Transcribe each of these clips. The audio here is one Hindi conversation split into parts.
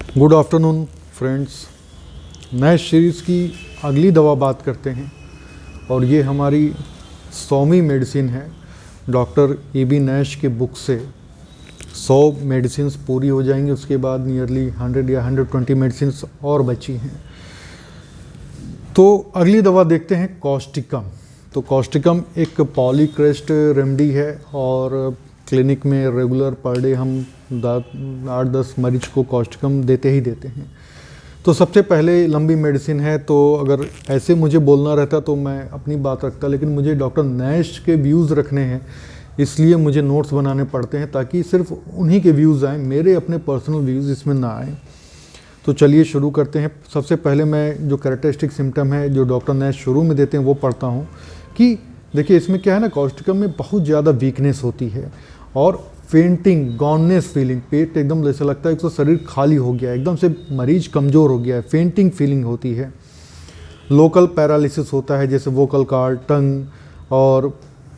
Good afternoon friends. नए सीरीज़ की अगली दवा बात करते हैं और ये हमारी 100वीं मेडिसिन है। Doctor A B. नैश के बुक से 100 मेडिसिन पूरी हो जाएंगी, उसके बाद नियरली 100 या 120 मेडिसिन और बची हैं। तो अगली दवा देखते हैं कॉस्टिकम। तो कॉस्टिकम एक पॉलीक्रेस्ट रेमेडी है और क्लिनिक में रेगुलर पर डे हम 8-10 मरीज को कॉस्टिकम देते ही देते हैं। तो सबसे पहले लंबी मेडिसिन है, तो अगर ऐसे मुझे बोलना रहता तो मैं अपनी बात रखता, लेकिन मुझे डॉक्टर नैश के व्यूज़ रखने हैं, इसलिए मुझे नोट्स बनाने पड़ते हैं ताकि सिर्फ उन्हीं के व्यूज़ आएँ, मेरे अपने पर्सनल व्यूज़ इसमें ना आएँ। तो चलिए शुरू करते हैं। सबसे पहले मैं जो कैरेक्टरिस्टिक सिम्टम है जो डॉक्टर नैश शुरू में देते हैं वो पढ़ता हूँ कि देखिए इसमें क्या है ना, कॉस्टिकम में बहुत ज़्यादा वीकनेस होती है और फेंटिंग, गॉननेस फीलिंग, पेट एकदम जैसे लगता है कि शरीर खाली हो गया है, एकदम से मरीज कमज़ोर हो गया है, फेंटिंग फीलिंग होती है। लोकल पैरालिसिस होता है जैसे वोकल कार्ड, टंग और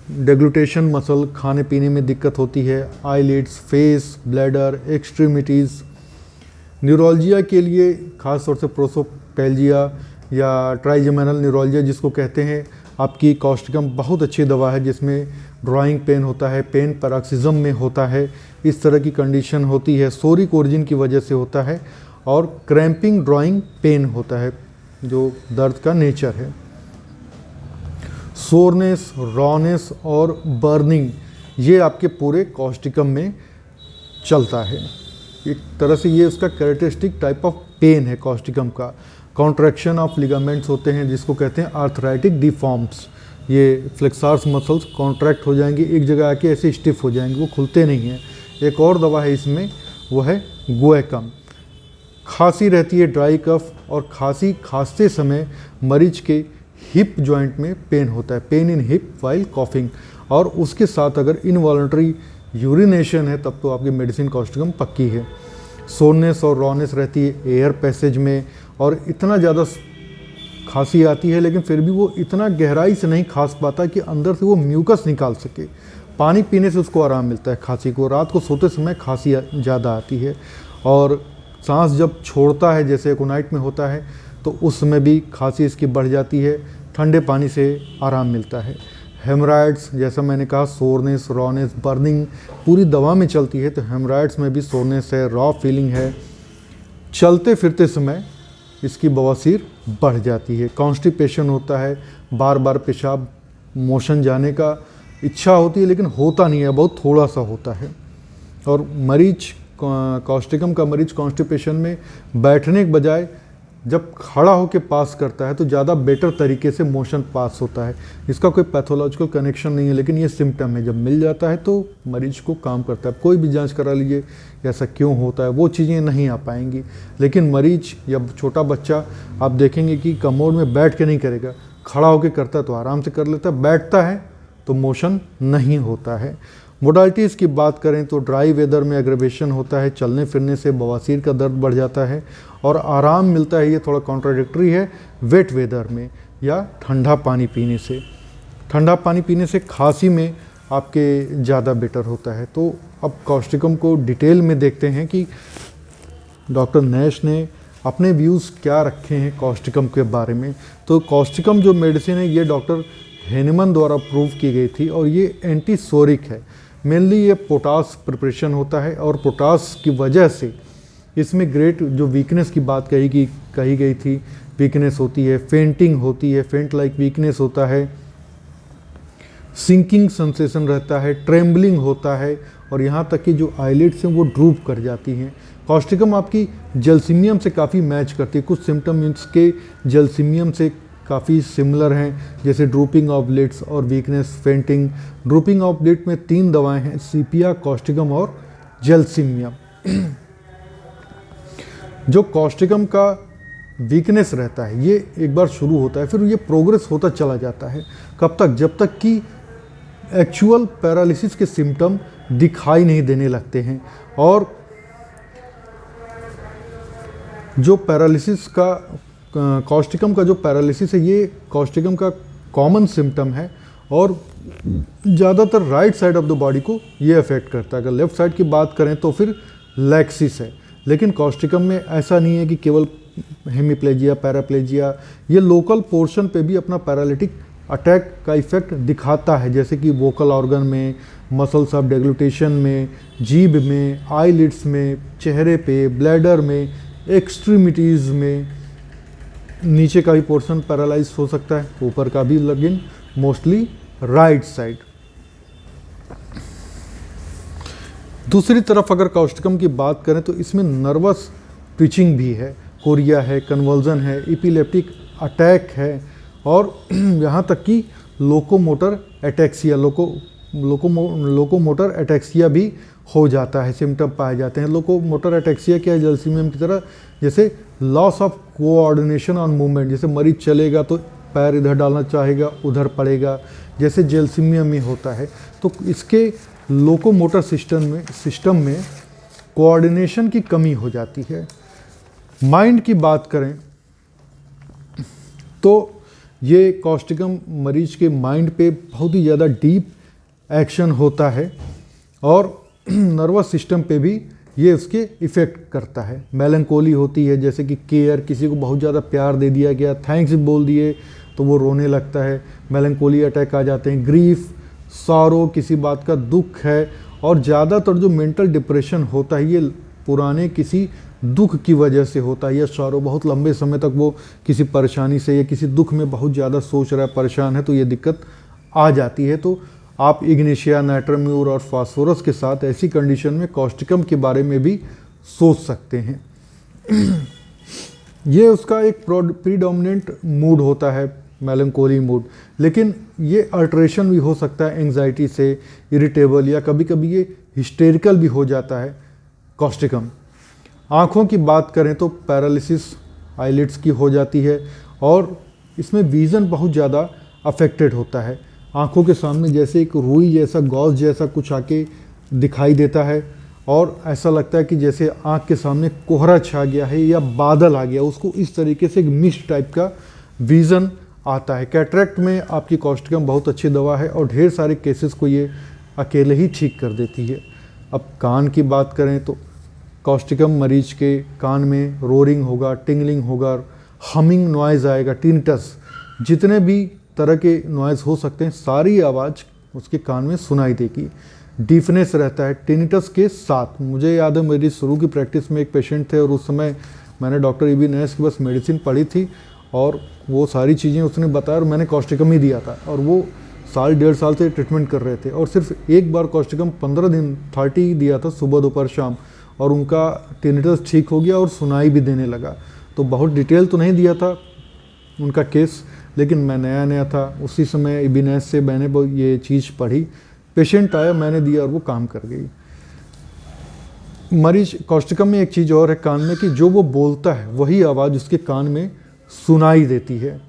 डेग्लूटेशन मसल, खाने पीने में दिक्कत होती है, eyelids, face, bladder, extremities. Neuroglia के लिए खास तौर से प्रोसोपैल्जिया या ट्राइजेमिनल न्यूरोलजिया जिसको कहते हैं, आपकी कॉस्टिकम बहुत अच्छी दवा है जिसमें ड्राइंग पेन होता है, पेन पैरोक्सिज्म में होता है, इस तरह की कंडीशन होती है, सोरिक ओरिजिन की वजह से होता है और क्रैम्पिंग ड्राइंग पेन होता है जो दर्द का नेचर है। सोरनेस, रॉनेस और बर्निंग ये आपके पूरे कॉस्टिकम में चलता है। एक तरह से ये उसका कैरेक्टरिस्टिक टाइप ऑफ पेन है कॉस्टिकम का। कॉन्ट्रैक्शन ऑफ लिगामेंट्स होते हैं जिसको कहते हैं आर्थराइटिक डिफॉर्म्स। ये फ्लेक्सार्स मसल्स कॉन्ट्रैक्ट हो जाएंगे, एक जगह आके ऐसे स्टिफ हो जाएंगे, वो खुलते नहीं हैं। एक और दवा है इसमें, वो है गुएकम। खांसी रहती है, ड्राई कफ, और खांसते समय मरीज के हिप जॉइंट में पेन होता है, pain in hip while coughing, और उसके साथ अगर इनवॉलंटरी यूरिनेशन है तब तो आपकी मेडिसिन कॉस्टिकम पक्की है। सोरनेस और रॉनेस रहती है एयर पैसेज में, और इतना ज़्यादा खांसी आती है लेकिन फिर भी वो इतना गहराई से नहीं खांस पाता कि अंदर से वो म्यूकस निकाल सके। पानी पीने से उसको आराम मिलता है खांसी को। रात को सोते समय खांसी ज़्यादा आती है, और सांस जब छोड़ता है जैसे एकोनाइट में होता है तो उस समय भी खांसी इसकी बढ़ जाती है। ठंडे पानी से आराम मिलता है। हेमराइड्स, जैसा मैंने कहा, सोरनेस, रॉनेस, बर्निंग पूरी दवा में चलती है, तो हेमराइड्स में भी सोरनेस है, रॉ फीलिंग है। चलते फिरते समय इसकी बवासीर बढ़ जाती है। कॉन्स्टिपेशन होता है, बार बार पेशाब मोशन जाने का इच्छा होती है लेकिन होता नहीं है, बहुत थोड़ा सा होता है। और मरीज कॉस्टिकम का मरीज कॉन्स्टिपेशन में बैठने के बजाय जब खड़ा होकर पास करता है तो ज़्यादा बेटर तरीके से मोशन पास होता है। इसका कोई पैथोलॉजिकल कनेक्शन नहीं है, लेकिन ये सिम्टम है। जब मिल जाता है तो मरीज को काम करता है। कोई भी जांच करा लीजिए ऐसा क्यों होता है, वो चीज़ें नहीं आ पाएंगी। लेकिन मरीज या छोटा बच्चा आप देखेंगे कि कमोड में बैठ के नहीं करेगा, खड़ा होकर करता है तो आराम से कर लेता है, बैठता है तो मोशन नहीं होता है। मोडालिटीज़ की बात करें तो ड्राई वेदर में एग्रेवेशन होता है, चलने फिरने से बवासीर का दर्द बढ़ जाता है और आराम मिलता है। ये थोड़ा कॉन्ट्राडिक्टरी है वेट वेदर में या ठंडा पानी पीने से। ठंडा पानी पीने से खांसी में आपके ज़्यादा बेटर होता है। तो अब कॉस्टिकम को डिटेल में देखते हैं कि डॉक्टर नैश ने अपने व्यूज़ क्या रखे हैं कॉस्टिकम के बारे में। तो कॉस्टिकम जो मेडिसिन है ये डॉक्टर हेनेमन द्वारा प्रूव की गई थी और ये एंटीसोरिक है। मेनली ये पोटास प्रिपरेशन होता है और पोटास की वजह से इसमें ग्रेट जो वीकनेस की बात कही गई थी, वीकनेस होती है, फेंटिंग होती है, फेंट लाइक वीकनेस होता है, सिंकिंग सेंसेशन रहता है, ट्रेम्बलिंग होता है, और यहाँ तक कि जो आईलिड्स हैं वो ड्रूप कर जाती हैं। कॉस्टिकम आपकी जलसीमियम से काफ़ी मैच करती है, कुछ सिम्टम इसके जलसीमियम से काफ़ी सिमिलर हैं, जैसे ड्रूपिंग ऑफ लिड्स और weakness, fainting. Drooping of lid में 3 दवाएं हैं, सीपिया, कॉस्टिकम और जलसीमियम। जो कॉस्टिकम का वीकनेस रहता है ये एक बार शुरू होता है, फिर ये प्रोग्रेस होता चला जाता है। कब तक? जब तक कि एक्चुअल पैरालिसिस के सिम्टम दिखाई नहीं देने लगते हैं। और जो पैरालिसिस का कॉस्टिकम का जो पैरालिसिस है ये कॉस्टिकम का कॉमन सिम्टम है और ज़्यादातर right side of the body को ये अफेक्ट करता है। अगर लेफ़्ट साइड की बात करें तो फिर लैक्सिस है। लेकिन कॉस्टिकम में ऐसा नहीं है कि केवल हेमीप्लेजिया, पैराप्लेजिया, ये लोकल पोर्शन पे भी अपना पैरालिटिक अटैक का इफेक्ट दिखाता है, जैसे कि वोकल ऑर्गन में, मसल्स ऑफ डेग्लूटेशन में, जीभ में, आईलिड्स में, चेहरे पे, ब्लैडर में, एक्सट्रीमिटीज़ में। नीचे का भी पोर्शन पैरालाइज हो सकता है, ऊपर का भी, लेकिन मोस्टली राइट साइड। दूसरी तरफ अगर कॉस्टिकम की बात करें तो इसमें नर्वस ट्विचिंग भी है, कोरिया है, कन्वर्जन है, इपिलेप्टिक अटैक है, और यहाँ तक कि लोकोमोटर एटैक्सिया, लोकोमोटर एटैक्सिया भी हो जाता है, सिम्टम पाए जाते हैं। लोकोमोटर एटैक्सिया क्या है, जैल्सीमियम की तरह, जैसे loss of coordination on movement, जैसे मरीज चलेगा तो पैर इधर डालना चाहेगा, उधर पड़ेगा, जैसे जैल्सीमियम में होता है। तो इसके लोकोमोटर सिस्टम में कोऑर्डिनेशन की कमी हो जाती है। माइंड की बात करें तो ये कॉस्टिकम मरीज के माइंड पे बहुत ही ज़्यादा डीप एक्शन होता है, और नर्वस सिस्टम पे भी ये उसके इफ़ेक्ट करता है। मेलंकोली होती है, जैसे कि केयर, किसी को बहुत ज़्यादा प्यार दे दिया गया, थैंक्स बोल दिए तो वो रोने लगता है, मेलंकोली अटैक आ जाते हैं। ग्रीफ, सॉरो, किसी बात का दुख है, और ज़्यादातर जो मेंटल डिप्रेशन होता है ये पुराने किसी दुख की वजह से होता है, या सॉरो, बहुत लंबे समय तक वो किसी परेशानी से या किसी दुख में बहुत ज़्यादा सोच रहा है, परेशान है, तो ये दिक्कत आ जाती है। तो आप इग्निशिया, नाइट्रोम्यूर और फास्फोरस के साथ ऐसी कंडीशन में कॉस्टिकम के बारे में भी सोच सकते हैं। ये उसका एक प्रीडोमिनेंट मूड होता है, मेलंकोली मूड, लेकिन ये अल्ट्रेशन भी हो सकता है एंग्जाइटी से, इरिटेबल, या कभी कभी ये हिस्टेरिकल भी हो जाता है कॉस्टिकम। आँखों की बात करें तो पैरालिसिस आईलिड्स की हो जाती है, और इसमें विज़न बहुत ज़्यादा अफेक्टेड होता है। आँखों के सामने जैसे एक रुई जैसा, गॉज जैसा कुछ आके दिखाई देता है, और ऐसा लगता है कि जैसे आँख के सामने कोहरा छा गया है या बादल आ गया, उसको इस तरीके से एक मिस्ट टाइप का विज़न आता है। कैटरेक्ट में आपकी कॉस्टिकम बहुत अच्छी दवा है, और ढेर सारे केसेस को ये अकेले ही ठीक कर देती है। अब कान की बात करें तो कॉस्टिकम मरीज के कान में रोरिंग होगा, टिंगलिंग होगा, हमिंग नॉइज़ आएगा, टिनटस, जितने भी तरह के नॉइज़ हो सकते हैं सारी आवाज़ उसके कान में सुनाई देगी। डीफनेस रहता है टिनिटस के साथ। मुझे याद है मेरी शुरू की प्रैक्टिस में एक पेशेंट थे, और उस समय मैंने डॉक्टर ईबी नैश की बस मेडिसिन पढ़ी थी, और वो सारी चीज़ें उसने बताया, और मैंने कॉस्टिकम ही दिया था, और वो साल 1.5 साल से ट्रीटमेंट कर रहे थे, और सिर्फ एक बार कॉस्टिकम 15 दिन 30 दिया था, सुबह दोपहर शाम, और उनका टिनिटस ठीक हो गया और सुनाई भी देने लगा। तो बहुत डिटेल तो नहीं दिया था उनका केस, लेकिन मैं नया नया था, उसी समय ईबी नैश से मैंने ये चीज़ पढ़ी, पेशेंट आया, मैंने दिया, और वो काम कर गई। मरीज कॉस्टिकम में एक चीज़ और है कान में, कि जो वो बोलता है वही आवाज़ उसके कान में सुनाई देती है।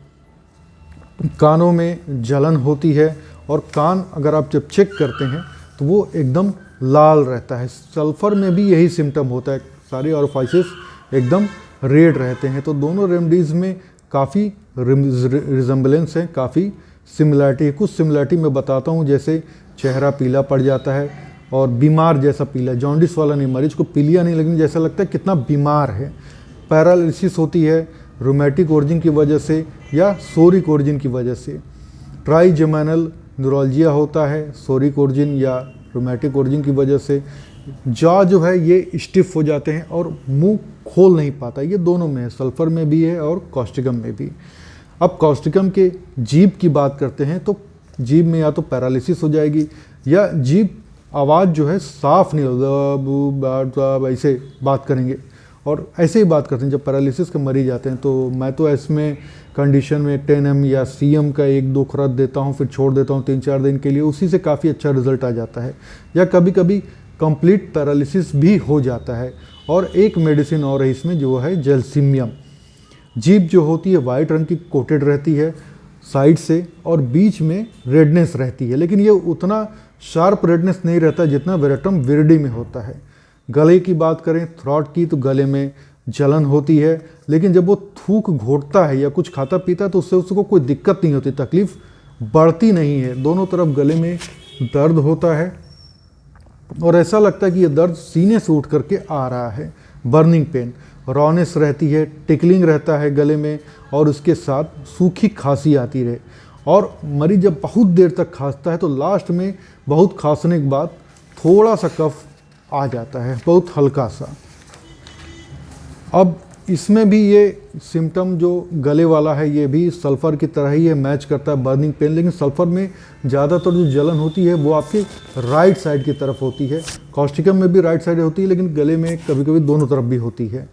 कानों में जलन होती है, और कान अगर आप जब चेक करते हैं तो वो एकदम लाल रहता है। सल्फर में भी यही सिम्टम होता है, सारे ऑरिफाइसेस एकदम रेड रहते हैं। तो दोनों रेमडीज़ में काफ़ी रिजेंबलेंस है, काफ़ी सिमिलरिटी है। कुछ सिमिलरिटी मैं बताता हूँ, जैसे चेहरा पीला पड़ जाता है, और बीमार जैसा पीला, जॉन्डिस वाला नहीं, मरीज को पीलिया नहीं, लेकिन जैसा लगता है कितना बीमार है। पैरालिसिस होती है रूमेटिक ओरिजिन की वजह से या सोरिक ओरिजिन की वजह से। ट्राइजेमिनल न्यूरोलजिया होता है सोरिक ओरिजिन या रूमेटिक ओरिजिन की वजह से। जॉ जो है ये स्टिफ हो जाते हैं और मुंह खोल नहीं पाता, ये दोनों में है, सल्फर में भी है और कॉस्टिकम में भी। अब कॉस्टिकम के जीभ की बात करते हैं, तो जीभ में या तो पैरालिसिस हो जाएगी, या जीभ आवाज़ जो है साफ नहीं होगा, ऐसे बात करेंगे, और ऐसे ही बात करते हैं जब पैरालिसिस के मरीज आते हैं। तो मैं तो इसमें कंडीशन में 10 या CM का 1-2 खुराक देता हूँ, फिर छोड़ देता हूँ 3-4 दिन के लिए, उसी से काफ़ी अच्छा रिजल्ट आ जाता है। या कभी कभी कंप्लीट पैरालिसिस भी हो जाता है। और एक मेडिसिन और है इसमें, जो है जैल्सीमियम। जीभ जो होती है वाइट रंग की कोटेड रहती है साइड से, और बीच में रेडनेस रहती है, लेकिन ये उतना शार्प रेडनेस नहीं रहता जितना वेरेटम विरिडी में होता है। गले की बात करें, थ्रॉट की, तो गले में जलन होती है, लेकिन जब वो थूक घोटता है या कुछ खाता पीता है तो उससे उसको कोई दिक्कत नहीं होती, तकलीफ बढ़ती नहीं है। दोनों तरफ गले में दर्द होता है, और ऐसा लगता है कि ये दर्द सीने से उठ करके आ रहा है। बर्निंग पेन, रॉनेस रहती है, टिकलिंग रहता है गले में, और उसके साथ सूखी खांसी आती रहे। और मरीज जब बहुत देर तक खांसता है तो लास्ट में बहुत खांसने के बाद थोड़ा सा कफ आ जाता है, बहुत हल्का सा। अब इसमें भी ये सिम्टम जो गले वाला है ये भी सल्फ़र की तरह ही ये मैच करता है बर्निंग पेन, लेकिन सल्फ़र में ज़्यादातर जो जलन होती है वो आपकी राइट साइड की तरफ होती है। कॉस्टिकम में भी राइट साइड होती है, लेकिन गले में कभी कभी दोनों तरफ भी होती है।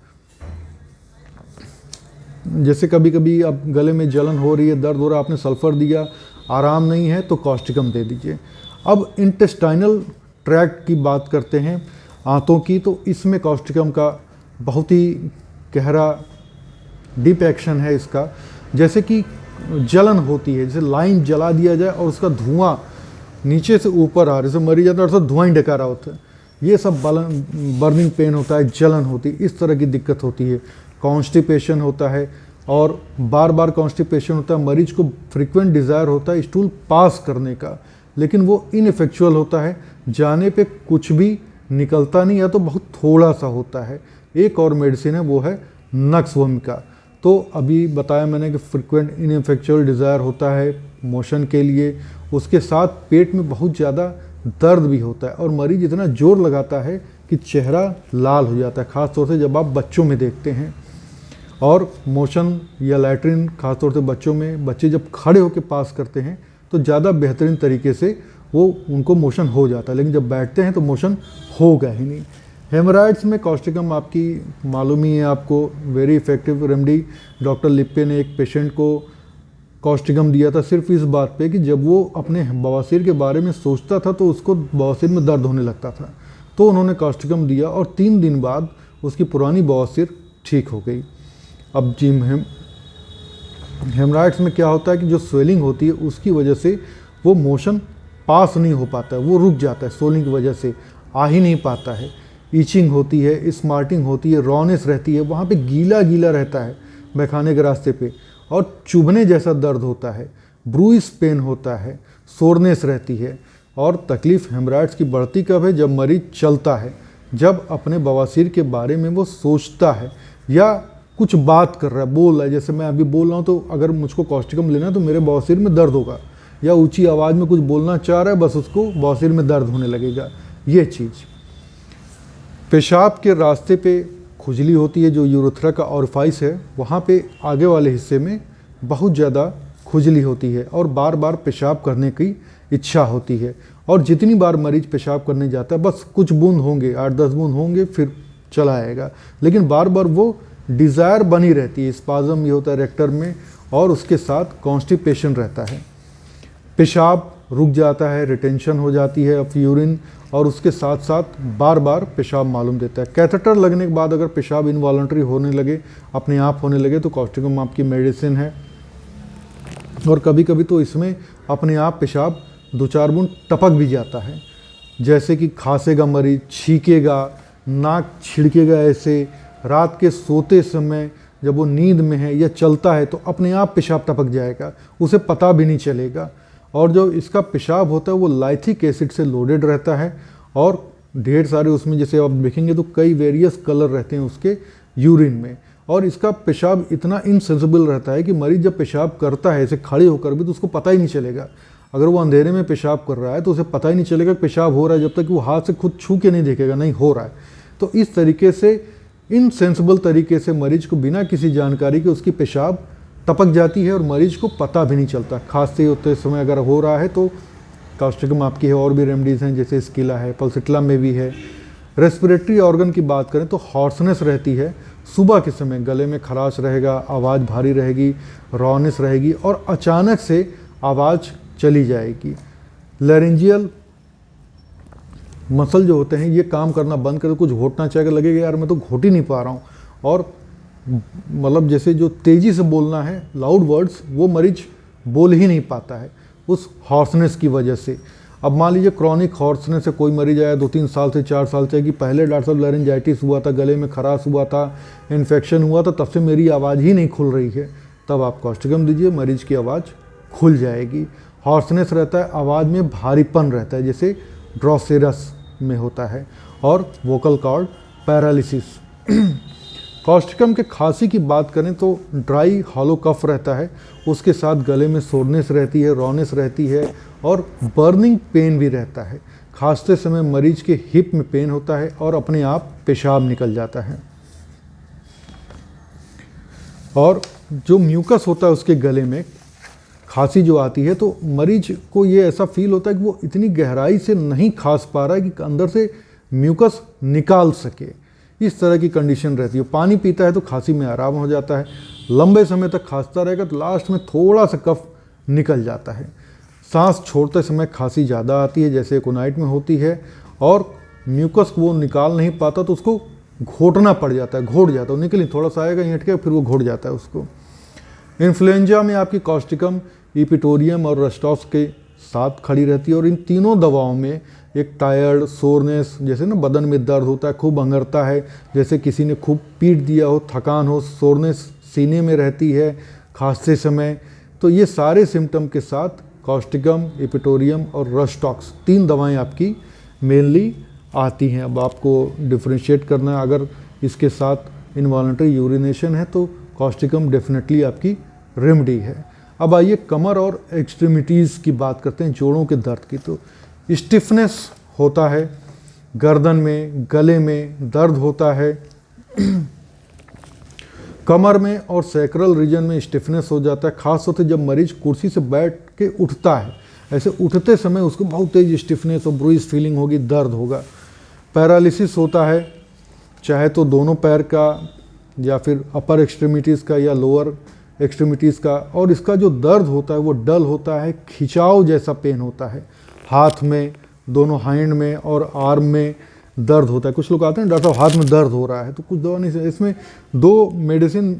जैसे कभी कभी अब गले में जलन हो रही है, दर्द हो रहा है, आपने सल्फ़र दिया, आराम नहीं है तो कॉस्टिकम दे दीजिए। अब इंटेस्टाइनल ट्रैक्ट की बात करते हैं, आंतों की, तो इसमें कॉस्टिकम का बहुत ही गहरा डीप एक्शन है इसका। जैसे कि जलन होती है, जैसे लाइन जला दिया जाए और उसका धुआं नीचे से ऊपर आ रहा है, जैसे मरी जाता है और धुआं ही डका रहा होता है, ये सब बर्निंग पेन होता है, जलन होती है, इस तरह की दिक्कत होती है। कॉन्स्टिपेशन होता है, और बार बार कॉन्स्टिपेशन होता है, मरीज को फ्रीक्वेंट डिज़ायर होता है स्टूल पास करने का, लेकिन वो इनइफेक्चुअल होता है, जाने पे कुछ भी निकलता नहीं, या तो बहुत थोड़ा सा होता है। एक और मेडिसिन है वो है नक्स वोमिका। तो अभी बताया मैंने कि फ्रीक्वेंट इनइफेक्चुअल डिज़ायर होता है मोशन के लिए, उसके साथ पेट में बहुत ज़्यादा दर्द भी होता है, और मरीज इतना जोर लगाता है कि चेहरा लाल हो जाता है, ख़ास तौर से जब आप बच्चों में देखते हैं। और मोशन या लैट्रिन ख़ासतौर से बच्चों में, बच्चे जब खड़े होकर पास करते हैं तो ज़्यादा बेहतरीन तरीके से वो उनको मोशन हो जाता है, लेकिन जब बैठते हैं तो मोशन होगा ही नहीं। हेमराइड्स में कॉस्टिकम आपकी मालूम ही है आपको, वेरी इफेक्टिव रेमेडी। डॉक्टर लिप्पे ने एक पेशेंट को कॉस्टिकम दिया था सिर्फ इस बात पे कि जब वो अपने बवासीर के बारे में सोचता था तो उसको बवासीर में दर्द होने लगता था, तो उन्होंने कॉस्टिकम दिया और 3 दिन बाद उसकी पुरानी बवासीर ठीक हो गई। अब जी हेमराइड्स में क्या होता है कि जो स्वेलिंग होती है उसकी वजह से वो मोशन पास नहीं हो पाता है, वो रुक जाता है, स्वेलिंग की वजह से आ ही नहीं पाता है। ईचिंग होती है, स्मार्टिंग होती है, रॉनेस रहती है, वहाँ पे गीला गीला रहता है मैखाने के रास्ते पे, और चुभने जैसा दर्द होता है, ब्रूइस पेन होता है, सोरनेस रहती है। और तकलीफ़ हेमराइड्स की बढ़ती कब है? जब मरीज चलता है, जब अपने बवासीर के बारे में वो सोचता है या कुछ बात कर रहा है, बोल रहा है। जैसे मैं अभी बोल रहा हूँ तो अगर मुझको कॉस्टिकम लेना है तो मेरे बवासीर में दर्द होगा, या ऊंची आवाज़ में कुछ बोलना चाह रहा है, बस उसको बवासीर में दर्द होने लगेगा। ये चीज़। पेशाब के रास्ते पे खुजली होती है, जो यूरेथ्रा का ऑरिफाइस है वहाँ पे आगे वाले हिस्से में बहुत ज़्यादा खुजली होती है, और बार बार पेशाब करने की इच्छा होती है। और जितनी बार मरीज पेशाब करने जाता है, बस कुछ बूंद होंगे, 8-10 बूंद होंगे, फिर चला आएगा, लेकिन बार बार वो डिज़ायर बनी रहती है। स्पाज़म ये होता है रेक्टर में, और उसके साथ कॉन्स्टिपेशन रहता है, पेशाब रुक जाता है, रिटेंशन हो जाती है ऑफ यूरिन, और उसके साथ साथ बार बार पेशाब मालूम देता है। कैथेटर लगने के बाद अगर पेशाब इनवॉलंटरी होने लगे, अपने आप होने लगे, तो कॉस्टिकम आपकी मेडिसिन है। और कभी कभी तो इसमें अपने आप पेशाब 2-4 बूंद टपक भी जाता है, जैसे कि खांसेगा मरीज, छींकेगा, नाक छिड़केगा, ऐसे रात के सोते समय जब वो नींद में है या चलता है तो अपने आप पेशाब टपक जाएगा, उसे पता भी नहीं चलेगा। और जो इसका पेशाब होता है वो लाइथिक एसिड से लोडेड रहता है, और ढेर सारे उसमें, जैसे आप देखेंगे तो कई वेरियस कलर रहते हैं उसके यूरिन में। और इसका पेशाब इतना इनसेंसिबल रहता है कि मरीज जब पेशाब करता है ऐसे खड़े होकर भी तो उसको पता ही नहीं चलेगा। अगर वो अंधेरे में पेशाब कर रहा है तो उसे पता ही नहीं चलेगा पेशाब हो रहा है, जब तक वो हाथ से खुद छू के नहीं देखेगा नहीं हो रहा है। तो इस तरीके से, इनसेंसिबल तरीके से मरीज को बिना किसी जानकारी के उसकी पेशाब टपक जाती है और मरीज को पता भी नहीं चलता। खांसते होते समय अगर हो रहा है तो कॉस्टिकम आपकी है। और भी रेमडीज़ हैं, जैसे स्किला है, पल्सिट्ला में भी है। रेस्पिरेटरी ऑर्गन की बात करें तो हॉर्सनेस रहती है, सुबह के समय गले में खराश रहेगा, आवाज़ भारी रहेगी, रॉनेस रहेगी, और अचानक से आवाज़ चली जाएगी। लैरिंजियल मसल जो होते हैं ये काम करना बंद कर, कुछ घोटना चाहेगा, लगेगा यार मैं तो घोट ही नहीं पा रहा हूँ, और मतलब जैसे जो तेज़ी से बोलना है, लाउड वर्ड्स, वो मरीज बोल ही नहीं पाता है उस हॉर्सनेस की वजह से। अब मान लीजिए क्रॉनिक हॉर्सनेस से कोई मरीज आया 2-3 साल से 4 साल से कि पहले डॉक्टर साहब लैरिंजाइटिस हुआ था, गले में खराश हुआ था, इन्फेक्शन हुआ था, तब से मेरी आवाज़ ही नहीं खुल रही है, तब आप कॉस्टिकम दीजिए, मरीज की आवाज़ खुल जाएगी। हॉर्सनेस रहता है, आवाज़ में भारीपन रहता है, जैसे ड्रोसेरस में होता है। और वोकल कॉर्ड पैरालिसिस, कॉस्टिकम के खांसी की बात करें तो ड्राई हॉलो कफ रहता है, उसके साथ गले में सोरनेस रहती है, रॉनेस रहती है और बर्निंग पेन भी रहता है। खांसते समय मरीज के हिप में पेन होता है और अपने आप पेशाब निकल जाता है। और जो म्यूकस होता है उसके गले में खांसी जो आती है तो मरीज को ये ऐसा फील होता है कि वो इतनी गहराई से नहीं खांस पा रहा है कि अंदर से म्यूकस निकाल सके। इस तरह की कंडीशन रहती है। पानी पीता है तो खांसी में आराम हो जाता है। लंबे समय तक खांसता रहेगा तो लास्ट में थोड़ा सा कफ निकल जाता है। सांस छोड़ते समय खांसी ज़्यादा आती है जैसे एकोनाइट में होती है और म्यूकस को वो निकाल नहीं पाता तो उसको घोटना पड़ जाता है, घोट जाता है, निकल थोड़ा सा आएगा हट के फिर वो घोट जाता है उसको। इन्फ्लुएंजा में आपकी कॉस्टिकम, इपिटोरियम और रस्टॉक्स के साथ खड़ी रहती है और इन तीनों दवाओं में एक टायर्ड, सोरनेस, जैसे ना बदन में दर्द होता है, खूब अंगरता है, जैसे किसी ने खूब पीट दिया हो, थकान हो, सोरनेस सीने में रहती है खांसते समय, तो ये सारे सिम्टम के साथ कॉस्टिकम, इपिटोरियम और रस्टॉक्स 3 दवाएं आपकी मेनली आती हैं। अब आपको डिफ्रेंशिएट करना है, अगर इसके साथ इनवॉलंटरी यूरिनेशन है तो कॉस्टिकम डेफिनेटली आपकी रेमेडी है। अब आइए कमर और एक्सट्रीमिटीज़ की बात करते हैं, जोड़ों के दर्द की। तो स्टिफनेस होता है, गर्दन में, गले में दर्द होता है, कमर में और सैक्रल रीजन में स्टिफनेस हो जाता है, खास होते जब मरीज कुर्सी से बैठ के उठता है, ऐसे उठते समय उसको बहुत तेज स्टिफनेस और ब्रूइज फीलिंग होगी, दर्द होगा। पैरालिसिस होता है, चाहे तो दोनों पैर का या फिर अपर एक्सट्रीमिटीज़ का या लोअर एक्सट्रीमिटीज़ का, और इसका जो दर्द होता है वो डल होता है, खिंचाव जैसा पेन होता है, हाथ में, दोनों हैंड में और आर्म में दर्द होता है। कुछ लोग आते हैं डॉक्टर साहब हाथ में दर्द हो रहा है, तो कुछ दवा नहीं, इसमें 2 मेडिसिन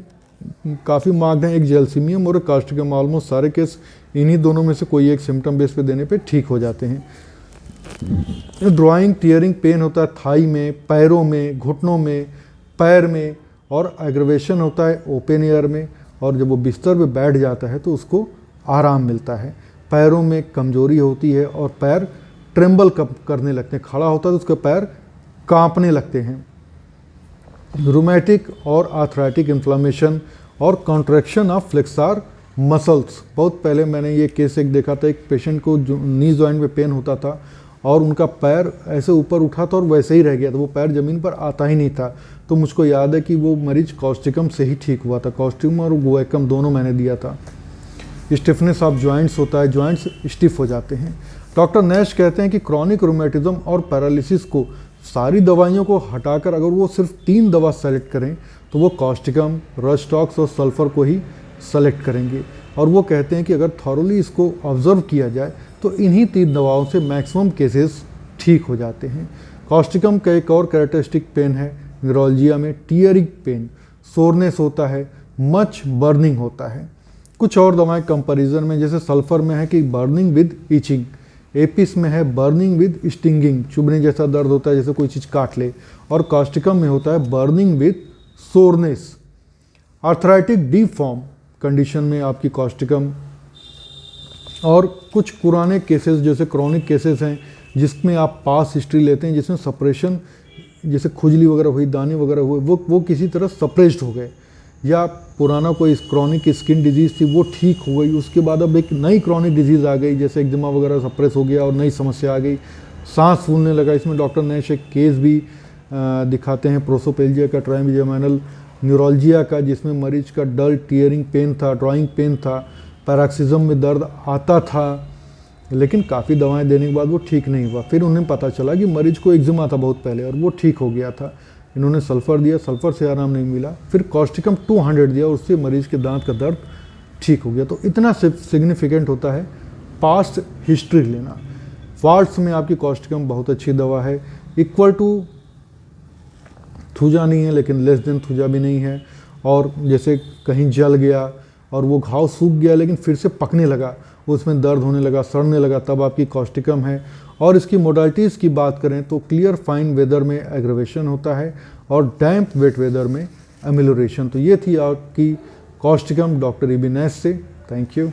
काफ़ी मार्क्ड हैं, एक जेल्सिमियम और एक कॉस्टिकम। ऑलमोस्ट सारे केस इन्हीं दोनों में से कोई एक सिम्टम बेस पे देने पे ठीक हो जाते हैं। ड्राइंग, टीयरिंग पेन होता है थाई में, पैरों में, घुटनों में, पैर में, और एग्रवेशन होता है ओपन एयर में, और जब वो बिस्तर पे बैठ जाता है तो उसको आराम मिलता है। पैरों में कमजोरी होती है और पैर ट्रेम्बल करने लगते हैं, खड़ा होता है तो उसके पैर कांपने लगते हैं। रूमेटिक और आर्थराइटिक इन्फ्लामेशन और कॉन्ट्रैक्शन ऑफ फ्लेक्सार मसल्स। बहुत पहले मैंने ये केस एक देखा था, एक पेशेंट को जो नी जॉइंट में पेन होता था और उनका पैर ऐसे ऊपर उठा था और वैसे ही रह गया था, वो पैर ज़मीन पर आता ही नहीं था। तो मुझको याद है कि वो मरीज कॉस्टिकम से ही ठीक हुआ था, कॉस्टिकम और गुएकम दोनों मैंने दिया था। स्टिफनेस ऑफ जॉइंट्स होता है, जॉइंट्स स्टिफ हो जाते हैं। डॉक्टर नैश कहते हैं कि क्रॉनिक रूमेटिज्म और पैरालिसिस को सारी दवाइयों को हटाकर अगर वो सिर्फ 3 दवा सेलेक्ट करें तो वो कॉस्टिकम, रस्टॉक्स और सल्फर को ही सेलेक्ट करेंगे। और वो कहते हैं कि अगर थॉरोली इसको ऑब्जर्व किया जाए तो इन्हीं 3 दवाओं से मैक्सिमम केसेस ठीक हो जाते हैं। कॉस्टिकम का एक और कैरेक्टरिस्टिक पेन है न्यूरोलजिया में टीयरिंग पेन, सोरनेस होता है, मच बर्निंग होता है। कुछ और दवाएं कंपैरिजन में, जैसे सल्फर में है कि बर्निंग विद ईचिंग, एपिस में है बर्निंग विद स्टिंगिंग, चुभने जैसा दर्द होता है जैसे कोई चीज़ काट ले, और कॉस्टिकम में होता है burning with soreness. Arthritic deep form condition में आपकी कॉस्टिकम, और कुछ पुराने केसेस जैसे क्रॉनिक केसेस हैं जिसमें आप पास हिस्ट्री लेते हैं, जिसमें सप्रेशन, जैसे खुजली वगैरह हुई, दाने वगैरह हुए, वो किसी तरह सप्रेस्ड हो गए, या पुराना कोई क्रॉनिक स्किन डिजीज़ थी वो ठीक हो गई, उसके बाद अब एक नई क्रॉनिक डिजीज़ आ गई जैसे एक्जिमा वगैरह सप्रेस हो गया और नई समस्या आ गई, सांस फूलने लगा। इसमें डॉक्टर नैश एक केस भी दिखाते हैं प्रोसोपेल्जिया का, ट्राइजेमिनल न्यूरोलजिया का, जिसमें मरीज का डल टीयरिंग पेन था, ड्राइंग पेन था, पैराक्सिज्म में दर्द आता था, लेकिन काफ़ी दवाएं देने के बाद वो ठीक नहीं हुआ। फिर उन्हें पता चला कि मरीज को एक्जिमा था बहुत पहले और वो ठीक हो गया था। इन्होंने सल्फ़र दिया, सल्फ़र से आराम नहीं मिला, फिर कॉस्टिकम 200 दिया, उससे मरीज के दांत का दर्द ठीक हो गया। तो इतना सिग्निफिकेंट होता है पास्ट हिस्ट्री लेना। वार्ड्स में आपकी कॉस्टिकम बहुत अच्छी दवा है, इक्वल टू थूजा नहीं है लेकिन लेस देन थूजा भी नहीं है। और जैसे कहीं जल गया और वो घाव सूख गया लेकिन फिर से पकने लगा, उसमें दर्द होने लगा, सड़ने लगा, तब आपकी कॉस्टिकम है। और इसकी मोडालिटीज़ की बात करें तो क्लियर फाइन वेदर में एग्रवेशन होता है और डैम्प वेट वेदर में एमिलोरेशन। तो ये थी आपकी कॉस्टिकम डॉक्टर इबी नैश से। Thank you.